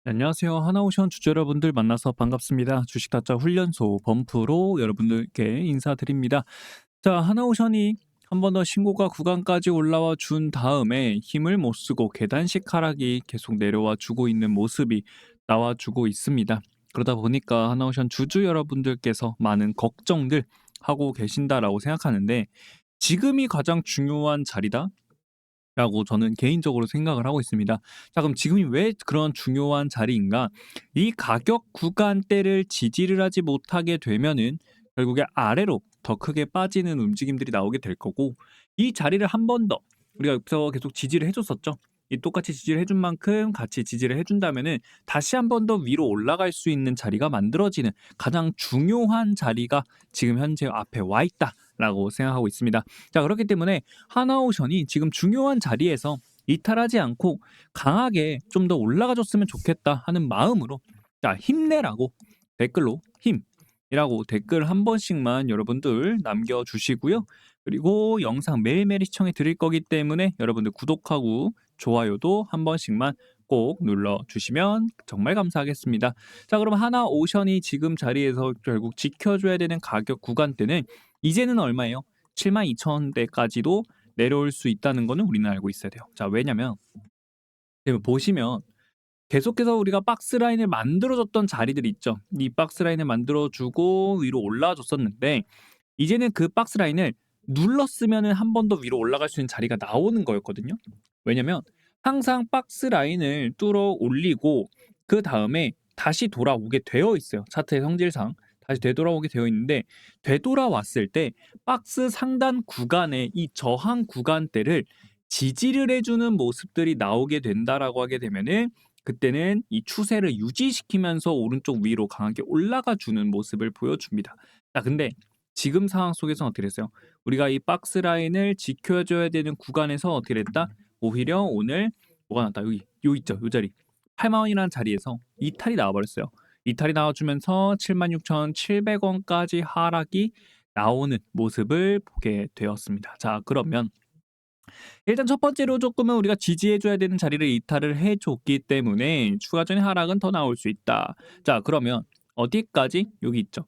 네, 안녕하세요. 하나오션 주주 여러분들 만나서 반갑습니다. 주식타짜 훈련소 범프로 여러분들께 인사드립니다. 자, 하나오션이 한 번 더 신고가 구간까지 올라와 준 다음에 힘을 못 쓰고 계단식 하락이 계속 내려와 주고 있는 모습이 나와 주고 있습니다. 그러다 보니까 하나오션 주주 여러분들께서 많은 걱정들 하고 계신다라고 생각하는데, 지금이 가장 중요한 자리다 라고 저는 개인적으로 생각을 하고 있습니다. 자, 그럼 지금이 왜 그런 중요한 자리인가? 이 가격 구간대를 지지를 하지 못하게 되면은 결국에 아래로 더 크게 빠지는 움직임들이 나오게 될 거고, 이 자리를 한 번 더 우리가 여기서 계속 지지를 해줬었죠. 이 똑같이 지지를 해준 만큼 같이 지지를 해준다면은 다시 한 번 더 위로 올라갈 수 있는 자리가 만들어지는 가장 중요한 자리가 지금 현재 앞에 와 있다라고 생각하고 있습니다. 자, 그렇기 때문에 하나오션이 지금 중요한 자리에서 이탈하지 않고 강하게 좀 더 올라가 줬으면 좋겠다 하는 마음으로, 자, 힘내라고 댓글로 힘이라고 댓글 한 번씩만 여러분들 남겨주시고요. 그리고 영상 매일매일 시청해 드릴 거기 때문에 여러분들 구독하고 좋아요도 한 번씩만 꼭 눌러주시면 정말 감사하겠습니다. 자, 그럼 하나오션이 지금 자리에서 결국 지켜줘야 되는 가격 구간대는 이제는 얼마예요? 72,000대까지도 내려올 수 있다는 거는 우리는 알고 있어야 돼요. 자, 왜냐면 지금 보시면 계속해서 우리가 박스 라인을 만들어 줬던 자리들이 있죠. 이 박스 라인을 만들어 주고 위로 올라와 줬었는데, 이제는 그 박스 라인을 눌렀으면은 한 번 더 위로 올라갈 수 있는 자리가 나오는 거였거든요. 왜냐면 항상 박스 라인을 뚫어 올리고 그다음에 다시 돌아오게 되어 있어요. 차트의 성질상 다시 되돌아오게 되어 있는데, 되돌아왔을 때 박스 상단 구간의 이 저항 구간대를 지지를 해 주는 모습들이 나오게 된다라고 하게 되면은, 그때는 이 추세를 유지시키면서 오른쪽 위로 강하게 올라가 주는 모습을 보여줍니다. 자, 근데 지금 상황 속에서는 어떻게 됐어요? 우리가 이 박스 라인을 지켜줘야 되는 구간에서 어떻게 됐다? 오히려 오늘 뭐가 났다? 여기 요 있죠, 요 자리 8만 원이라는 자리에서 이탈이 나와버렸어요. 이탈이 나와주면서 76,700원까지 하락이 나오는 모습을 보게 되었습니다. 자, 그러면 일단 첫 번째로 조금은 우리가 지지해줘야 되는 자리를 이탈을 해줬기 때문에 추가적인 하락은 더 나올 수 있다. 자, 그러면 어디까지? 여기 있죠.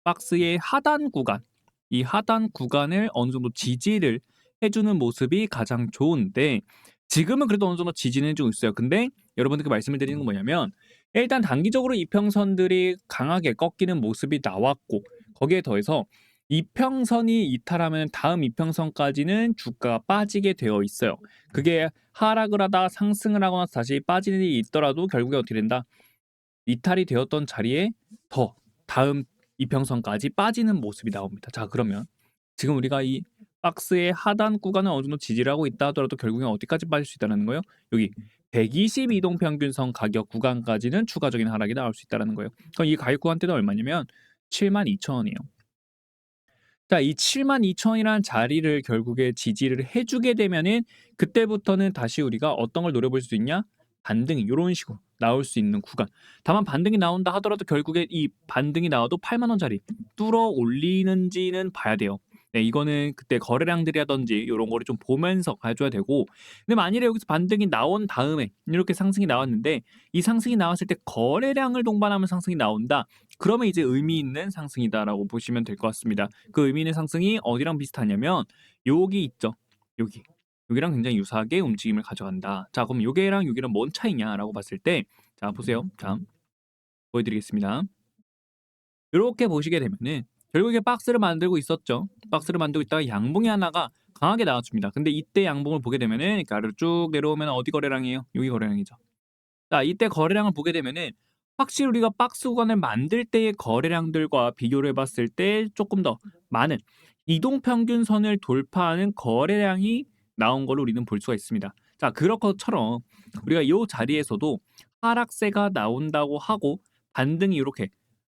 박스의 하단 구간, 이 하단 구간을 어느 정도 지지를 해주는 모습이 가장 좋은데, 지금은 그래도 어느 정도 지지는 해주고 있어요. 근데 여러분들께 말씀을 드리는 건 뭐냐면, 일단 단기적으로 이평선들이 강하게 꺾이는 모습이 나왔고, 거기에 더해서 이평선이 이탈하면 다음 이평선까지는 주가가 빠지게 되어 있어요. 그게 하락을 하다 상승을 하거나 다시 빠지는 일이 있더라도 결국에 어떻게 된다? 이탈이 되었던 자리에 더 다음 이평선까지 빠지는 모습이 나옵니다. 자, 그러면 지금 우리가 이 박스의 하단 구간을 어느 정도 지지를 하고 있다 하더라도 결국엔 어디까지 빠질 수 있다는 거예요? 여기 120 이동평균선 가격 구간까지는 추가적인 하락이 나올 수 있다는 거예요. 그럼 이 가격 구간대는 얼마냐면 72,000원이에요. 자, 이 72,000원이라는 자리를 결국에 지지를 해주게 되면은 그때부터는 다시 우리가 어떤 걸 노려볼 수 있냐? 반등이 요런 식으로 나올 수 있는 구간. 다만 반등이 나온다 하더라도 결국에 이 반등이 나와도 8만 원짜리 뚫어 올리는지는 봐야 돼요. 네, 이거는 그때 거래량들이라든지 요런 거를 좀 보면서 가져야 되고, 근데 만일에 여기서 반등이 나온 다음에 이렇게 상승이 나왔는데, 이 상승이 나왔을 때 거래량을 동반하면 상승이 나온다. 그러면 이제 의미 있는 상승이다라고 보시면 될 것 같습니다. 그 의미 있는 상승이 어디랑 비슷하냐면 여기 있죠. 여기. 여기랑 굉장히 유사하게 움직임을 가져간다. 자, 그럼 요게랑 요게랑 뭔 차이냐라고 봤을 때, 자, 보세요. 자, 보여드리겠습니다. 이렇게 보시게 되면은 결국에 박스를 만들고 있었죠. 박스를 만들고 있다가 양봉이 하나가 강하게 나와줍니다. 근데 이때 양봉을 보게 되면은 이렇게 아래로 쭉 내려오면 어디 거래량이에요? 여기 거래량이죠. 자, 이때 거래량을 보게 되면은 확실히 우리가 박스 구간을 만들 때의 거래량들과 비교를 해 봤을 때 조금 더 많은 이동평균선을 돌파하는 거래량이 나온 걸로 우리는 볼 수가 있습니다. 자, 그런 것처럼 우리가 이 자리에서도 하락세가 나온다고 하고 반등이 이렇게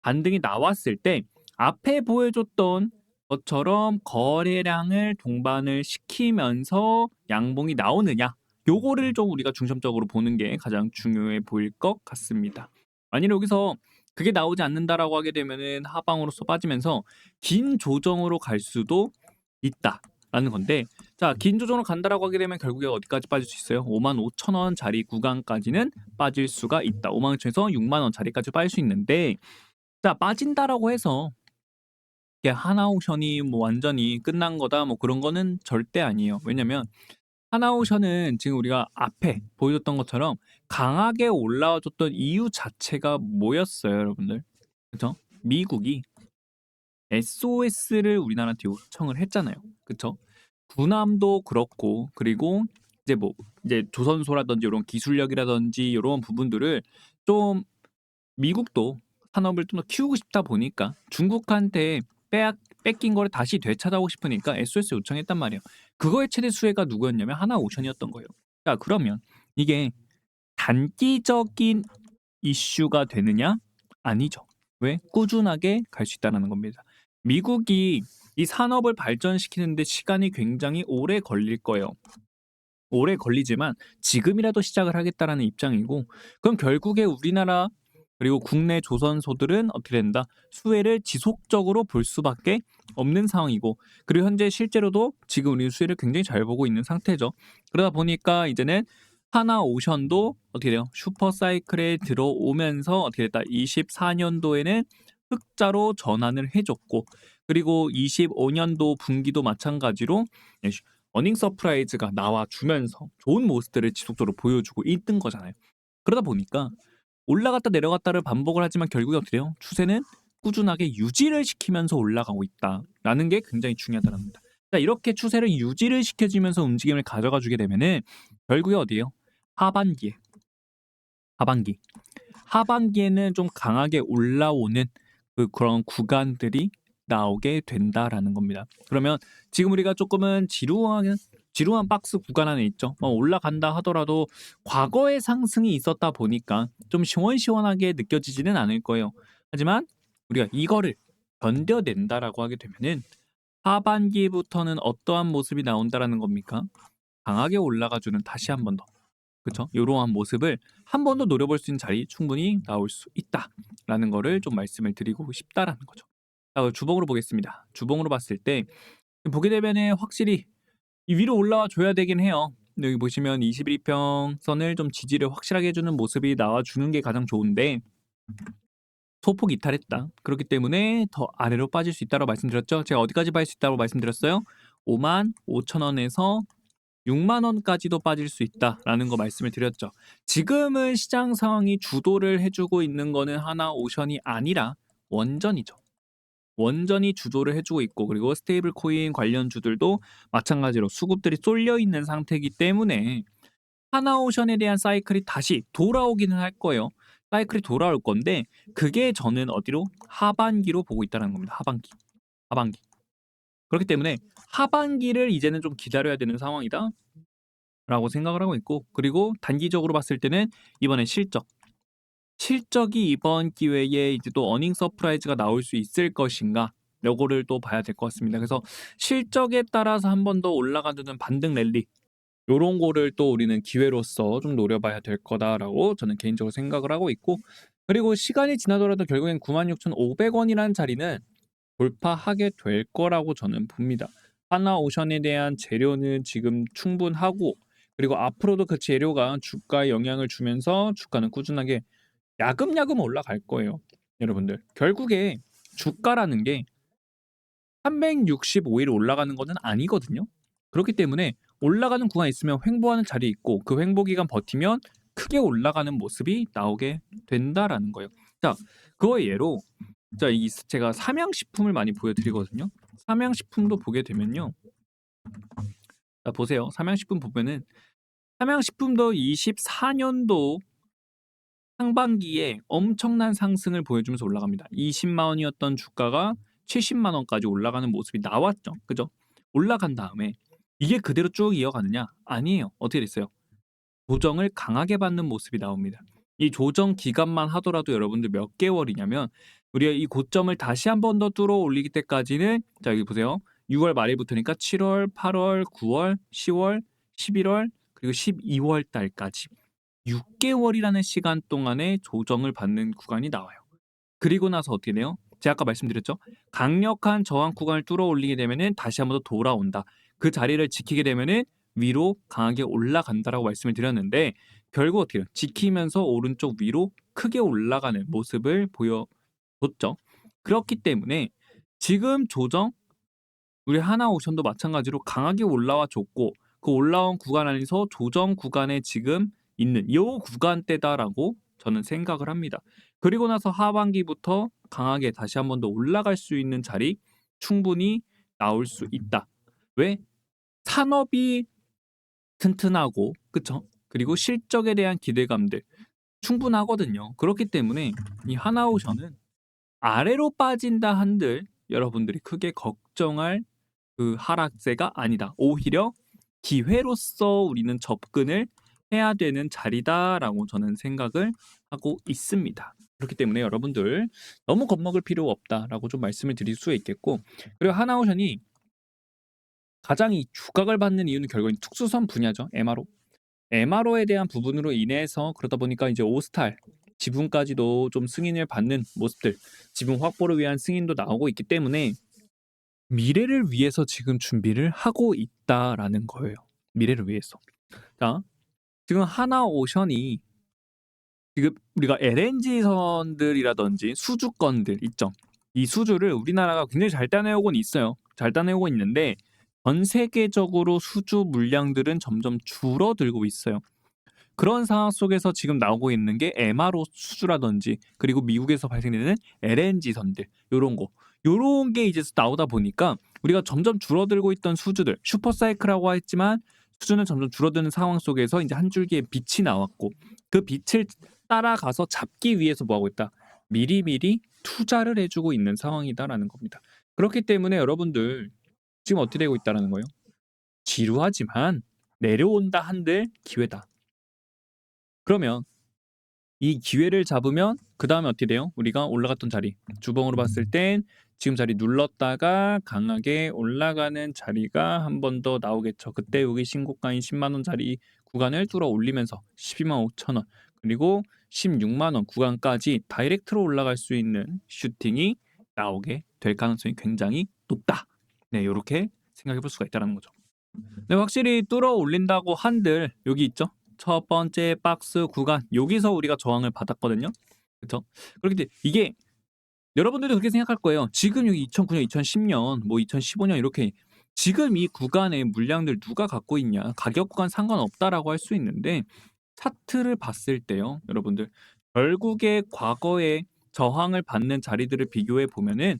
반등이 나왔을 때 앞에 보여줬던 것처럼 거래량을 동반을 시키면서 양봉이 나오느냐, 요거를 좀 우리가 중점적으로 보는 게 가장 중요해 보일 것 같습니다. 만일 여기서 그게 나오지 않는다라고 하게 되면은 하방으로서 빠지면서 긴 조정으로 갈 수도 있다라는 건데, 자, 긴 조정으로 간다라고 하게 되면 결국에 어디까지 빠질 수 있어요? 55,000원짜리 구간까지는 빠질 수가 있다. 55,000원에서 60,000원짜리까지 빠질 수 있는데, 자, 빠진다라고 해서 이게 하나오션이 뭐 완전히 끝난 거다 뭐 그런 거는 절대 아니에요. 왜냐면 하나오션은 지금 우리가 앞에 보여줬던 것처럼 강하게 올라와 줬던 이유 자체가 뭐였어요, 여러분들? 그쵸? 미국이 SOS를 우리나라한테 요청을 했잖아요. 그쵸? 군함도 그렇고, 그리고 이제 뭐 이제 조선소라든지 이런 기술력이라든지 이런 부분들을 좀 미국도 산업을 좀 더 키우고 싶다 보니까 중국한테 뺏긴 거를 다시 되찾아오고 싶으니까 SOS 요청했단 말이에요. 그거의 최대 수혜가 누구였냐면 하나오션이었던 거예요. 자, 그러면 이게 단기적인 이슈가 되느냐? 아니죠. 왜? 꾸준하게 갈 수 있다는 겁니다. 미국이 이 산업을 발전시키는데 시간이 굉장히 오래 걸릴 거예요. 오래 걸리지만 지금이라도 시작을 하겠다라는 입장이고, 그럼 결국에 우리나라 그리고 국내 조선소들은 어떻게 된다? 수혜를 지속적으로 볼 수밖에 없는 상황이고, 그리고 현재 실제로도 지금 우리 수혜를 굉장히 잘 보고 있는 상태죠. 그러다 보니까 이제는 하나오션도 어떻게 돼요? 슈퍼사이클에 들어오면서 어떻게 됐다? 24년도에는 흑자로 전환을 해줬고, 그리고 25년도 분기도 마찬가지로 어닝 서프라이즈가 나와주면서 좋은 모습들을 지속적으로 보여주고 있던 거잖아요. 그러다 보니까 올라갔다 내려갔다를 반복을 하지만 결국에 어떻게 돼요? 추세는 꾸준하게 유지를 시키면서 올라가고 있다라는 게 굉장히 중요하다는 겁니다. 자, 이렇게 추세를 유지를 시켜주면서 움직임을 가져가 주게 되면은 결국에 어디예요? 하반기에 하반기 하반기에는 좀 강하게 올라오는 그런 구간들이 나오게 된다라는 겁니다. 그러면 지금 우리가 조금은 지루한 박스 구간 안에 있죠. 올라간다 하더라도 과거의 상승이 있었다 보니까 좀 시원시원하게 느껴지지는 않을 거예요. 하지만 우리가 이거를 견뎌낸다라고 하게 되면은 하반기부터는 어떠한 모습이 나온다라는 겁니까? 강하게 올라가주는 다시 한 번 더. 그쵸? 이러한 모습을 한 번 더 노려볼 수 있는 자리 충분히 나올 수 있다라는 거를 좀 말씀을 드리고 싶다라는 거죠. 자, 그럼 주봉으로 보겠습니다. 주봉으로 봤을 때 보게 되면은 확실히 이 위로 올라와 줘야 되긴 해요. 여기 보시면 21평 선을 좀 지지를 확실하게 해주는 모습이 나와주는 게 가장 좋은데 소폭 이탈했다. 그렇기 때문에 더 아래로 빠질 수 있다고 말씀드렸죠. 제가 어디까지 빠질 수 있다고 말씀드렸어요? 55,000원에서 60,000원까지도 빠질 수 있다라는 거 말씀을 드렸죠. 지금은 시장 상황이 주도를 해주고 있는 거는 하나오션이 아니라 원전이죠. 원전이 주도를 해주고 있고, 그리고 스테이블 코인 관련주들도 마찬가지로 수급들이 쏠려 있는 상태이기 때문에 하나오션에 대한 사이클이 다시 돌아오기는 할 거예요. 사이클이 돌아올 건데 그게 저는 어디로? 하반기로 보고 있다는 겁니다. 하반기. 그렇기 때문에 하반기를 이제는 좀 기다려야 되는 상황이다 라고 생각을 하고 있고, 그리고 단기적으로 봤을 때는 이번에 실적이 이번 기회에 이제 또 어닝 서프라이즈가 나올 수 있을 것인가, 요거를 또 봐야 될 것 같습니다. 그래서 실적에 따라서 한 번 더 올라가는 반등 랠리, 요런 거를 또 우리는 기회로서 좀 노려봐야 될 거다라고 저는 개인적으로 생각을 하고 있고, 그리고 시간이 지나더라도 결국엔 96,500원이라는 자리는 돌파하게 될 거라고 저는 봅니다. 하나오션에 대한 재료는 지금 충분하고, 그리고 앞으로도 그 재료가 주가에 영향을 주면서 주가는 꾸준하게 야금야금 올라갈 거예요. 여러분들, 결국에 주가라는 게 365일 올라가는 것은 아니거든요. 그렇기 때문에 올라가는 구간이 있으면 횡보하는 자리에 있고, 그 횡보 기간 버티면 크게 올라가는 모습이 나오게 된다라는 거예요. 자, 그거의 예로 제가 삼양식품을 많이 보여드리거든요. 삼양식품도 보게 되면요. 자, 보세요. 삼양식품 보면은 삼양식품도 24년도 상반기에 엄청난 상승을 보여주면서 올라갑니다. 20만 원이었던 주가가 70만 원까지 올라가는 모습이 나왔죠. 그죠? 올라간 다음에 이게 그대로 쭉 이어가느냐? 아니에요. 어떻게 됐어요? 조정을 강하게 받는 모습이 나옵니다. 이 조정 기간만 하더라도 여러분들 몇 개월이냐면, 우리가 이 고점을 다시 한 번 더 뚫어 올리기 때까지는, 자 여기 보세요. 6월 말일부터니까 7월, 8월, 9월, 10월, 11월, 그리고 12월 달까지 6개월이라는 시간 동안에 조정을 받는 구간이 나와요. 그리고 나서 어떻게 돼요? 제가 아까 말씀드렸죠. 강력한 저항 구간을 뚫어 올리게 되면은 다시 한 번 더 돌아온다. 그 자리를 지키게 되면은 위로 강하게 올라간다라고 말씀을 드렸는데 결국 어떻게 해요? 지키면서 오른쪽 위로 크게 올라가는 모습을 보여줬죠. 그렇기 때문에 지금 조정 우리 하나오션도 마찬가지로 강하게 올라와 줬고 그 올라온 구간 안에서 조정 구간에 지금 있는 요 구간대다라고 저는 생각을 합니다. 그리고 나서 하반기부터 강하게 다시 한 번 더 올라갈 수 있는 자리 충분히 나올 수 있다. 왜? 산업이 튼튼하고 그쵸? 그리고 실적에 대한 기대감들 충분하거든요. 그렇기 때문에 이 하나오션은 아래로 빠진다 한들 여러분들이 크게 걱정할 그 하락세가 아니다. 오히려 기회로서 우리는 접근을 해야 되는 자리다라고 저는 생각을 하고 있습니다. 그렇기 때문에 여러분들 너무 겁먹을 필요 없다라고 좀 말씀을 드릴 수 있겠고 그리고 하나오션이 가장 이 주각을 받는 이유는 결국엔 특수선 분야죠. MRO. MRO에 대한 부분으로 인해서 그러다 보니까 이제 오스탈 지분까지도 좀 승인을 받는 모습들, 지분 확보를 위한 승인도 나오고 있기 때문에 미래를 위해서 지금 준비를 하고 있다라는 거예요. 미래를 위해서. 자, 지금 하나오션이 지금 우리가 LNG 선들이라든지 수주건들 있죠. 이 수주를 우리나라가 굉장히 잘 따내오고는 있어요. 잘 따내오고 있는데 전 세계적으로 수주 물량들은 점점 줄어들고 있어요. 그런 상황 속에서 지금 나오고 있는 게 MRO 수주라든지 그리고 미국에서 발생되는 LNG 선들 요런 거. 요런 게 이제 나오다 보니까 우리가 점점 줄어들고 있던 수주들 슈퍼사이클이라고 했지만 수주는 점점 줄어드는 상황 속에서 이제 한 줄기의 빛이 나왔고 그 빛을 따라가서 잡기 위해서 뭐 하고 있다? 미리미리 투자를 해주고 있는 상황이다라는 겁니다. 그렇기 때문에 여러분들 지금 어떻게 되고 있다라는 거예요? 지루하지만 내려온다 한들 기회다. 그러면 이 기회를 잡으면 그 다음에 어떻게 돼요? 우리가 올라갔던 자리 주봉으로 봤을 땐 지금 자리 눌렀다가 강하게 올라가는 자리가 한 번 더 나오겠죠. 그때 여기 신고가인 10만 원 자리 구간을 뚫어 올리면서 12만 5천 원 그리고 16만 원 구간까지 다이렉트로 올라갈 수 있는 슈팅이 나오게 될 가능성이 굉장히 높다. 네, 이렇게 생각해 볼 수가 있다는 거죠. 네, 확실히 뚫어 올린다고 한들 여기 있죠. 첫 번째 박스 구간 여기서 우리가 저항을 받았거든요. 그렇죠? 그렇기 때문에 이게 여러분들도 그렇게 생각할 거예요. 지금 여기 2009년, 2010년, 뭐 2015년 이렇게 지금 이 구간의 물량들 누가 갖고 있냐? 가격 구간 상관없다라고 할 수 있는데 차트를 봤을 때요, 여러분들 결국에 과거에 저항을 받는 자리들을 비교해 보면은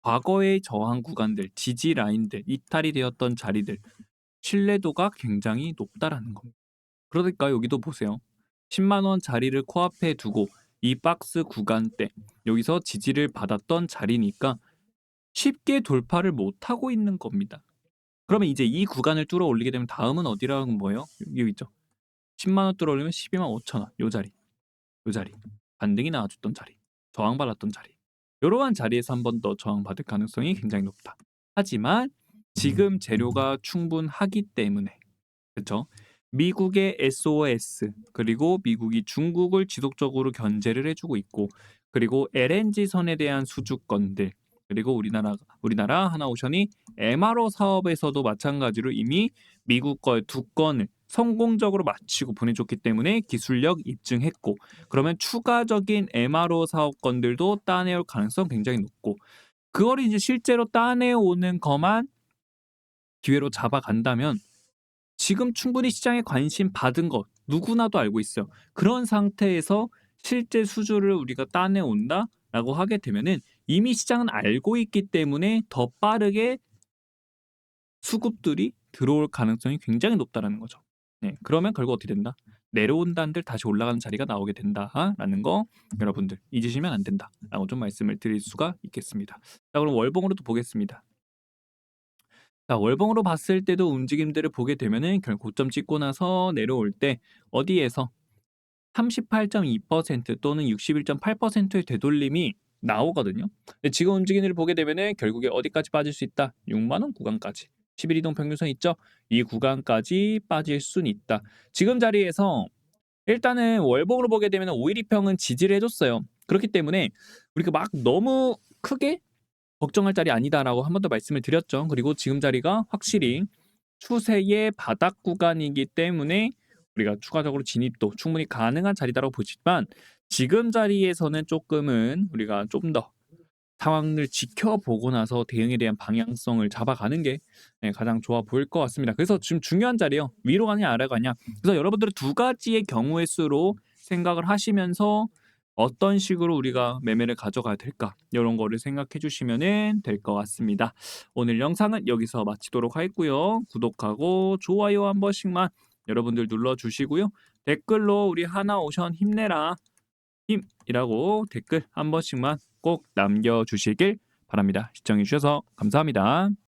과거의 저항 구간들, 지지 라인들, 이탈이 되었던 자리들 신뢰도가 굉장히 높다라는 겁니다. 그러니까 여기도 보세요. 10만 원 자리를 코앞에 두고 이 박스 구간대 여기서 지지를 받았던 자리니까 쉽게 돌파를 못하고 있는 겁니다. 그러면 이제 이 구간을 뚫어 올리게 되면 다음은 어디라는 거예요? 여기 있죠. 10만 원 뚫어 올리면 12만 5천 원. 요 자리. 요 자리. 반등이 나와줬던 자리. 저항받았던 자리. 이러한 자리에서 한 번 더 저항받을 가능성이 굉장히 높다. 하지만 지금 재료가 충분하기 때문에 그렇죠? 미국의 SOS 그리고 미국이 중국을 지속적으로 견제를 해주고 있고 그리고 LNG 선에 대한 수주건들 그리고 우리나라 하나오션이 MRO 사업에서도 마찬가지로 이미 미국 거 두 건을 성공적으로 마치고 보내줬기 때문에 기술력 입증했고 그러면 추가적인 MRO 사업건들도 따내올 가능성 굉장히 높고 그걸 이제 실제로 따내오는 것만 기회로 잡아간다면 지금 충분히 시장에 관심 받은 것 누구나도 알고 있어요. 그런 상태에서 실제 수주를 우리가 따내온다라고 하게 되면은 이미 시장은 알고 있기 때문에 더 빠르게 수급들이 들어올 가능성이 굉장히 높다라는 거죠. 네, 그러면 결국 어떻게 된다? 내려온다 한들 다시 올라가는 자리가 나오게 된다라는 거 여러분들 잊으시면 안 된다라고 좀 말씀을 드릴 수가 있겠습니다. 자, 그럼 월봉으로도 보겠습니다. 자, 월봉으로 봤을 때도 움직임들을 보게 되면은 결국 고점 찍고 나서 내려올 때 어디에서 38.2% 또는 61.8%의 되돌림이 나오거든요. 근데 지금 움직임들을 보게 되면은 결국에 어디까지 빠질 수 있다? 6만 원 구간까지. 11 이동 평균선 있죠? 이 구간까지 빠질 수는 있다. 지금 자리에서 일단은 월봉으로 보게 되면 5일 이평은 지지를 해줬어요. 그렇기 때문에 우리가 막 너무 크게 걱정할 자리 아니다라고 한 번 더 말씀을 드렸죠. 그리고 지금 자리가 확실히 추세의 바닥 구간이기 때문에 우리가 추가적으로 진입도 충분히 가능한 자리다라고 보지만 지금 자리에서는 쪼끔은 우리가 좀 더 상황을 지켜보고 나서 대응에 대한 방향성을 잡아가는 게 가장 좋아 보일 것 같습니다. 그래서 지금 중요한 자리요. 위로 가냐 아래 가냐. 그래서 여러분들은 두 가지의 경우의 수로 생각을 하시면서 어떤 식으로 우리가 매매를 가져가야 될까? 요런 거를 생각해 주시면은 될 것 같습니다. 오늘 영상은 여기서 마치도록 하겠고요. 구독하고 좋아요 한 번씩만 여러분들 눌러 주시고요. 댓글로 "우리 하나오션 힘내라. 힘!"이라고 댓글 한 번씩만 꼭 남겨 주시길 바랍니다. 시청해 주셔서 감사합니다.